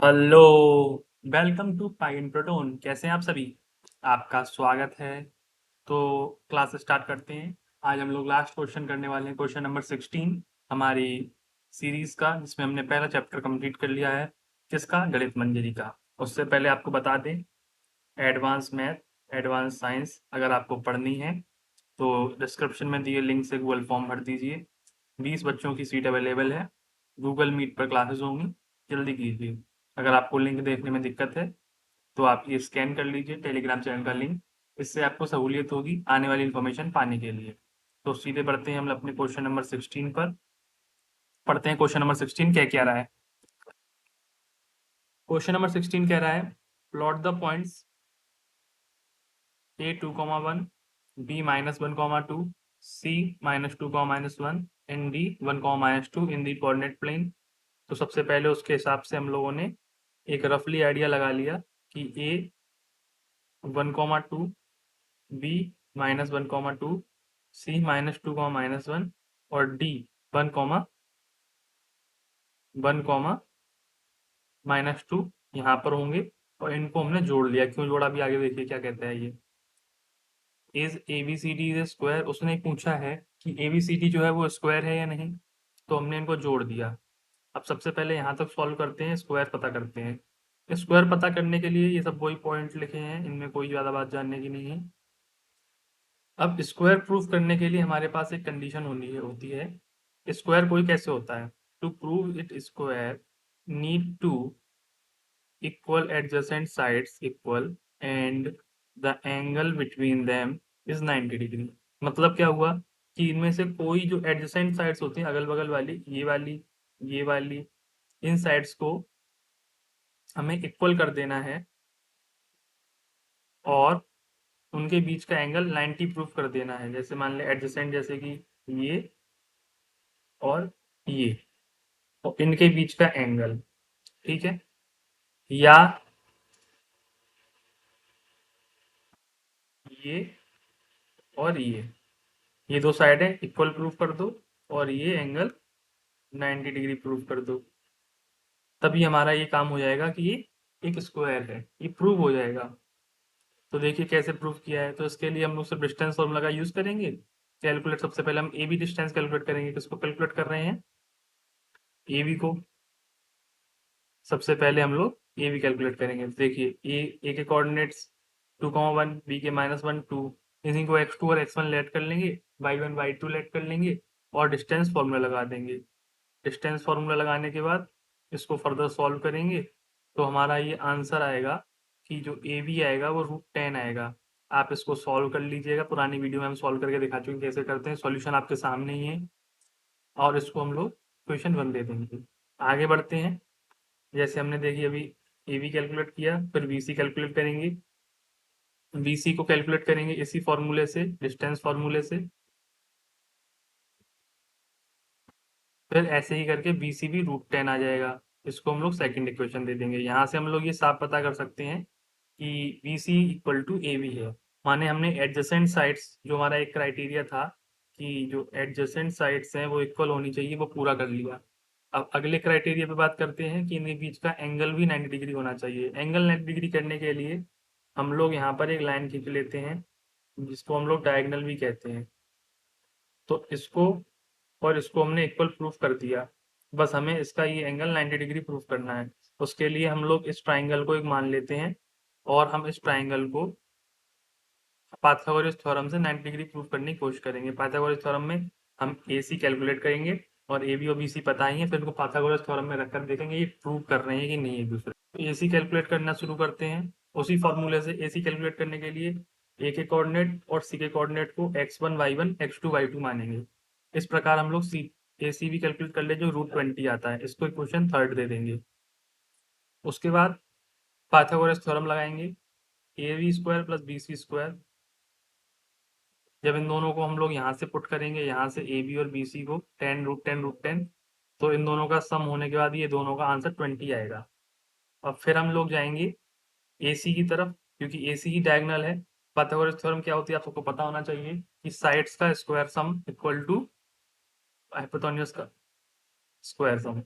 Hello. Welcome to pine proton. कैसे हैं आप सभी? आपका स्वागत है। तो क्लास स्टार्ट करते हैं। आज हम लोग लास्ट क्वेश्चन करने वाले हैं, क्वेश्चन नंबर 16 हमारी सीरीज का, जिसमें हमने पहला चैप्टर कंप्लीट कर लिया है। किसका? गणित मंजरी का। उससे पहले आपको बता दें, एडवांस मैथ, एडवांस साइंस अगर आपको पढ़नी है तो डिस्क्रिप्शन में दिए लिंक से गूगल फॉर्म भर दीजिए। 20 बच्चों की सीट अवेलेबल है। गूगल मीट पर क्लासेस होंगी, जल्दी कीजिए। अगर आपको लिंक देखने में दिक्कत है तो आप ये स्कैन कर लीजिए टेलीग्राम चैनल का लिंक। इससे आपको सहूलियत होगी आने वाली इन्फॉर्मेशन पाने के लिए। तो सीधे बढ़ते हैं हम अपने क्वेश्चन नंबर 16 पर। पढ़ते हैं क्वेश्चन नंबर 16 क्या कह रहा है। क्वेश्चन नंबर 16 कह रहा है, plot the points a 2,1, b -1,2, c -2,-1 and d 1,-2 in the coordinate plane. तो सबसे पहले उसके हिसाब से हम लोगों ने एक रफली आइडिया लगा लिया कि a 1,2, b -1,2, c -2,-1 और d 1,1,-2 यहाँ पर होंगे। और इनको हमने जोड़ लिया। क्यों जोड़ा, भी आगे देखिए क्या कहता है ये। इज एबीसीडी इज स्क्वायर, उसने पूछा है कि एबीसीडी जो है वो स्क्वायर है या नहीं, तो हमने इनको जोड़ दिया। अब सबसे पहले यहाँ तक सॉल्व करते हैं, स्क्वायर पता करते हैं। स्क्वायर पता करने के लिए ये सब वही पॉइंट लिखे हैं, इनमें कोई ज़्यादा बात जानने की नहीं है। अब स्क्वायर प्रूफ करने के लिए हमारे पास एक कंडीशन होती है। स्क्वायर कोई कैसे होता है? To prove it square need to equal adjacent sides equal and the angle between them is 90 degree. मतलब क्या हुआ कि इनमें से कोई जो एडजेसेंट साइड्स होती हैं, अगल बगल वाली, ये वाली, इन साइड्स को हमें इक्वल कर देना है और उनके बीच का एंगल 90 प्रूफ कर देना है। जैसे मान लें एडजेसेंट, जैसे कि ये और ये, और इनके बीच का एंगल, ठीक है। या ये और ये दो साइड है, इक्वल प्रूफ कर दो और ये एंगल 90 डिग्री प्रूफ कर दो। तभी हमारा ये काम हो जाएगा कि ये एक स्क्वायर है, ये प्रूव हो जाएगा। तो देखिए कैसे प्रूफ किया है। तो इसके लिए हम लोग सिर्फ डिस्टेंस फॉर्मूला का यूज करेंगे। कैलकुलेट, सबसे पहले हम ए बी डिस्टेंस कैलकुलेट करेंगे। किसको कैलकुलेट कर रहे हैं? ए बी को। सबसे पहले हम लोग ए बी कैलकुलेट करेंगे। देखिए ए के कोऑर्डिनेट्स 2,1, बी के -1, 2, इन्हीं को x2 और x1 लेट कर लेंगे, y1 y2 लेट कर लेंगे और डिस्टेंस फॉर्मूला लगा देंगे। डिस्टेंस फॉर्मूला लगाने के बाद इसको फर्दर सॉल्व करेंगे तो हमारा ये आंसर आएगा कि जो ए बी आएगा वो √10 आएगा। आप इसको सॉल्व कर लीजिएगा, पुरानी वीडियो में हम सॉल्व करके दिखा चुके हैं कैसे करते हैं। सॉल्यूशन आपके सामने ही है और इसको हम लोग क्वेश्चन 1 दे देंगे। आगे बढ़ते हैं। जैसे हमने देखिए अभी ए बी कैलकुलेट किया, फिर बी सी कैलकुलेट करेंगे। बी सी को कैलकुलेट करेंगे इसी फॉर्मूले से, डिस्टेंस फॉर्मूले से। फिर ऐसे ही करके बी सी भी √10 आ जाएगा। इसको हम लोग सेकंड इक्वेशन दे देंगे। यहाँ से हम लोग ये साफ पता कर सकते हैं कि B C equal to A B है। माने हमने एडजेसेंट साइड्स, जो हमारा एक क्राइटेरिया था कि जो एडजेसेंट साइड्स हैं वो इक्वल होनी चाहिए, वो पूरा कर लिया। अब अगले क्राइटेरिया पे बात करते हैं कि इनके बीच का एंगल भी 90 डिग्री होना चाहिए। एंगल 90 डिग्री करने के लिए हम लोग यहाँ पर एक लाइन खींच लेते हैं, जिसको हम लोग डायगोनल भी कहते हैं। तो इसको और इसको हमने इक्वल प्रूफ कर दिया। बस हमें इसका ये एंगल 90 डिग्री प्रूफ करना है। उसके लिए हम लोग इस ट्राइंगल को एक मान लेते हैं और हम इस ट्राइंगल को पाइथागोरस थ्योरम से 90 डिग्री प्रूफ करने की कोशिश करेंगे। पाइथागोरस थ्योरम में हम ए सी कैलकुलेट करेंगे और ए बी और बी सी पता ही है, फिर उनको पाइथागोरस थ्योरम में रखकर देखेंगे ये प्रूव कर रहे हैं कि नहीं एक दूसरे। तो ए सी कैलकुलेट करना शुरू करते हैं। उसी फॉर्मूले से ए सी कैलकुलेट करने के लिए ए के कोऑर्डिनेट और सी के कोऑर्डिनेट को x1 y1 x2 y2 मानेंगे। इस प्रकार हम लोग सी ए सी भी कैलकुलेट कर ले, जो √20 आता है। इसको इक्वेशन थर्ड दे देंगे। उसके बाद पाइथागोरस थ्योरम लगाएंगे, A B square plus B C square. जब इन दोनों को हम लोग यहाँ से पुट करेंगे, यहाँ से ए बी और बी सी को 10 √10 तो इन दोनों का सम होने के बाद ये दोनों का आंसर 20 आएगा। अब फिर हम लोग जाएंगे ए सी की तरफ, क्योंकि ए सी ही डायगोनल है। पाइथागोरस थ्योरम क्या होती है आप सबको पता होना चाहिए कि साइड्स का square sum equal to hypotenuse का स्क्वायर सम।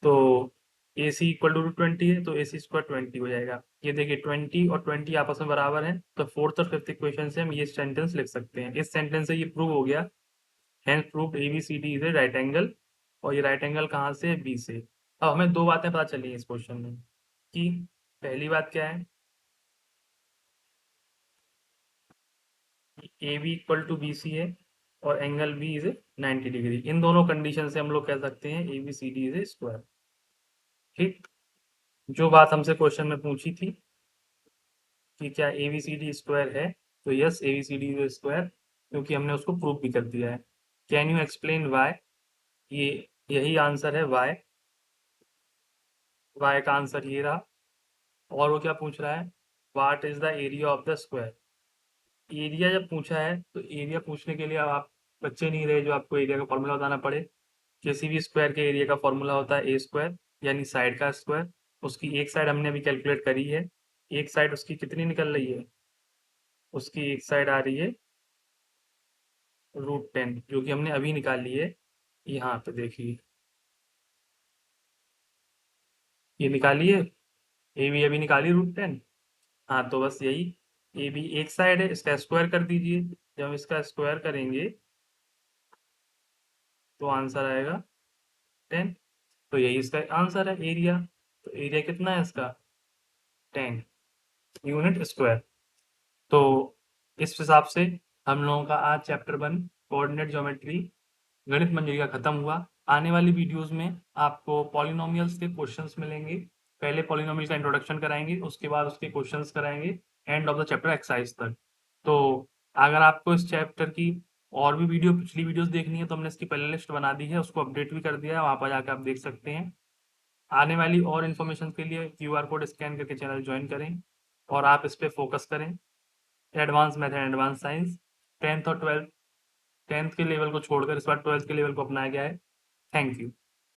तो ए सी इक्वल टू 20 है तो ए सी स्क्वायर 20 हो जाएगा। ये देखिए 20 और 20 आपस में बराबर हैं, तो फोर्थ और फिफ्थ इक्वेशन से हम ये सेंटेंस लिख सकते हैं। इस सेंटेंस से ये प्रूव हो गया, hence proved A B C D is a right angle. और ये राइट एंगल कहाँ से है? बी से। अब हमें दो बातें पता चली हैं इस क्वेश्चन में, कि पहली बात क्या है, A B equal to B C है और एंगल बी इज 90 डिग्री। इन दोनों कंडीशन से हम लोग कह सकते हैं A B C D is a square. ठीक, जो बात हमसे क्वेश्चन में पूछी थी कि क्या A B C D square है, तो yes A B C D is square, क्योंकि हमने उसको प्रूव भी कर दिया है। Can you explain why? ये यही आंसर है वाई। वाई का आंसर ये रहा। और वो क्या पूछ रहा है, what is the area of the square. Area जब पूछा है तो एरिया पूछने के लिए अब आप बच्चे नहीं रहे जो आपको एरिया का फॉर्मूला बताना पड़े। किसी भी स्क्वायर के एरिया का फॉर्मूला होता है ए स्क्वायर, यानी साइड का स्क्वायर। उसकी एक साइड हमने अभी कैलकुलेट करी है। एक साइड उसकी कितनी निकल रही है? उसकी एक साइड आ रही है √10, जो कि हमने अभी निकाल ली है। यहाँ पे देखिए, ये निकाली है, ए बी अभी निकाली √10। हाँ तो बस यही, ए बी एक साइड है, इसका स्क्वायर कर दीजिए। जब हम इसका स्क्वायर करेंगे तो आंसर आएगा 10। तो यही इसका आंसर है, एरिया। तो एरिया कितना है इसका? 10 यूनिट स्क्वायर। तो इस हिसाब से हम लोगों का आज चैप्टर 1 कोऑर्डिनेट ज्योमेट्री गणित मंजरिया खत्म हुआ। आने वाली वीडियोस में आपको पॉलिनोमियल्स के क्वेश्चंस मिलेंगे। पहले पॉलिनोमियल का इंट्रोडक्शन कराएंगे, उसके बाद उसके क्वेश्चंस कराएंगे, end of the chapter exercise तक। तो अगर आपको इस चैप्टर की और भी पिछली वीडियोस देखनी है तो हमने इसकी प्ले लिस्ट बना दी है, उसको अपडेट भी कर दिया है, वहाँ पर जाकर आप देख सकते हैं। आने वाली और इन्फॉर्मेशन के लिए QR कोड स्कैन करके चैनल ज्वाइन करें और आप इस पर फोकस करें। Advance method, advance science, 10th और 12th, 10th के लेवल को छोड़कर इस बार 12th के लेवल को अपनाया गया है। Thank you.